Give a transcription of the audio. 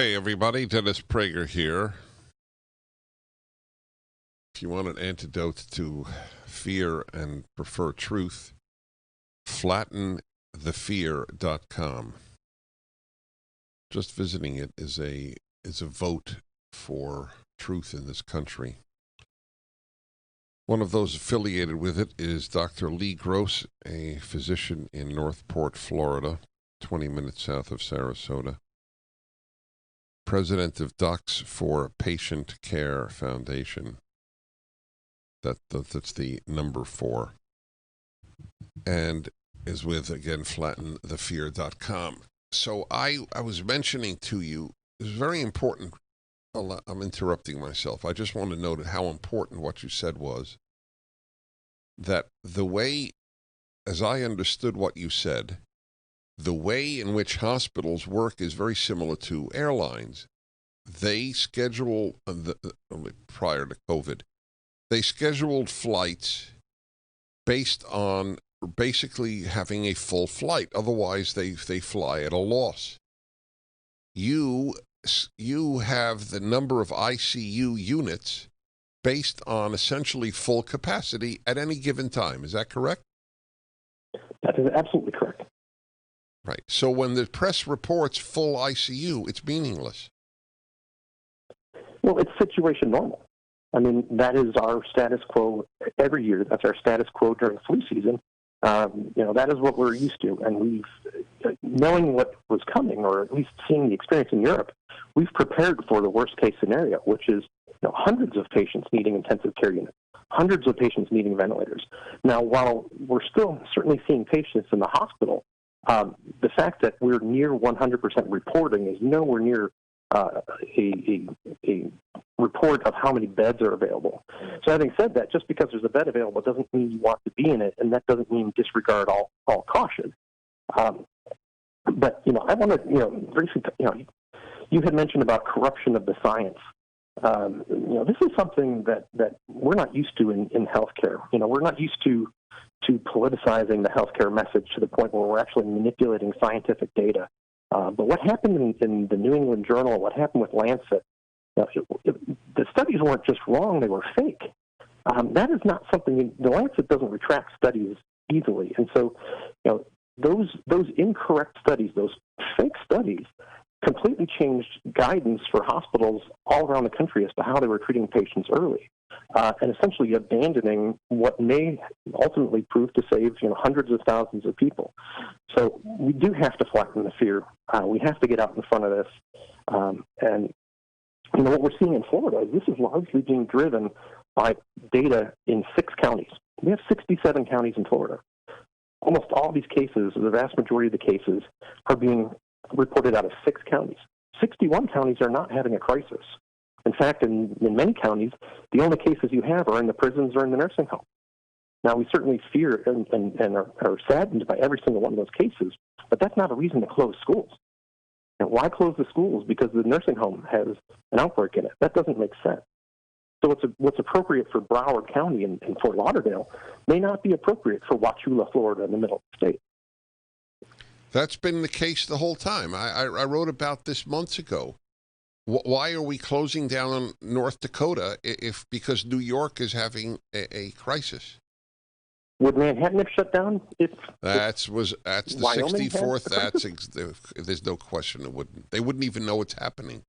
Hey everybody, Dennis Prager here. If you want an antidote to fear and prefer truth, flattenthefear.com. Just visiting it is a vote for truth in this country. One of those affiliated with it is Dr. Lee Gross, a physician in Northport, Florida, 20 minutes south of Sarasota. President of Docs for Patient Care Foundation. That's the number 4. And is with, again, flattenthefear.com. So I was mentioning to you, it's very important. I'm interrupting myself. I just want to note how important what you said was. That the way, as I understood what you said, the way in which hospitals work is very similar to airlines. They schedule, prior to COVID, they scheduled flights based on basically having a full flight. Otherwise, they fly at a loss. You have the number of ICU units based on essentially full capacity at any given time. Is that correct? That is absolutely correct. Right. So when the press reports full ICU, it's meaningless. Well, it's situation normal. I mean, that is our status quo every year. That's our status quo during flu season. That is what we're used to. And knowing what was coming, or at least seeing the experience in Europe, we've prepared for the worst case scenario, which is hundreds of patients needing intensive care units, hundreds of patients needing ventilators. Now, while we're still certainly seeing patients in the hospital, the fact that we're near 100% reporting is nowhere near a report of how many beds are available. So having said that, just because there's a bed available doesn't mean you want to be in it, and that doesn't mean disregard all caution. But I want to, briefly, you had mentioned about corruption of the science. This is something that we're not used to in healthcare. We're not used to politicizing the healthcare message to the point where we're actually manipulating scientific data. But what happened in the New England Journal, what happened with Lancet, the studies weren't just wrong, they were fake. That is not something, the Lancet doesn't retract studies easily. And so, those incorrect studies, those fake studies, completely changed guidance for hospitals all around the country as to how they were treating patients early, and essentially abandoning what may ultimately prove to save hundreds of thousands of people. So we do have to flatten the fear. We have to get out in front of this. And what we're seeing in Florida, this is largely being driven by data in 6 counties. We have 67 counties in Florida. Almost all these cases, the vast majority of the cases, are being reported out of 6 counties. 61 counties are not having a crisis. In fact, in many counties, the only cases you have are in the prisons or in the nursing home. Now, we certainly fear and are saddened by every single one of those cases, but that's not a reason to close schools. And why close the schools? Because the nursing home has an outbreak in it. That doesn't make sense. So what's appropriate for Broward County in Fort Lauderdale may not be appropriate for Wauchula, Florida, in the middle of the state. That's been the case the whole time. I wrote about this months ago. Why are we closing down North Dakota because New York is having a crisis? Would Manhattan have shut down if that's the Wyoming 64th? There's no question it wouldn't. They wouldn't even know what's happening.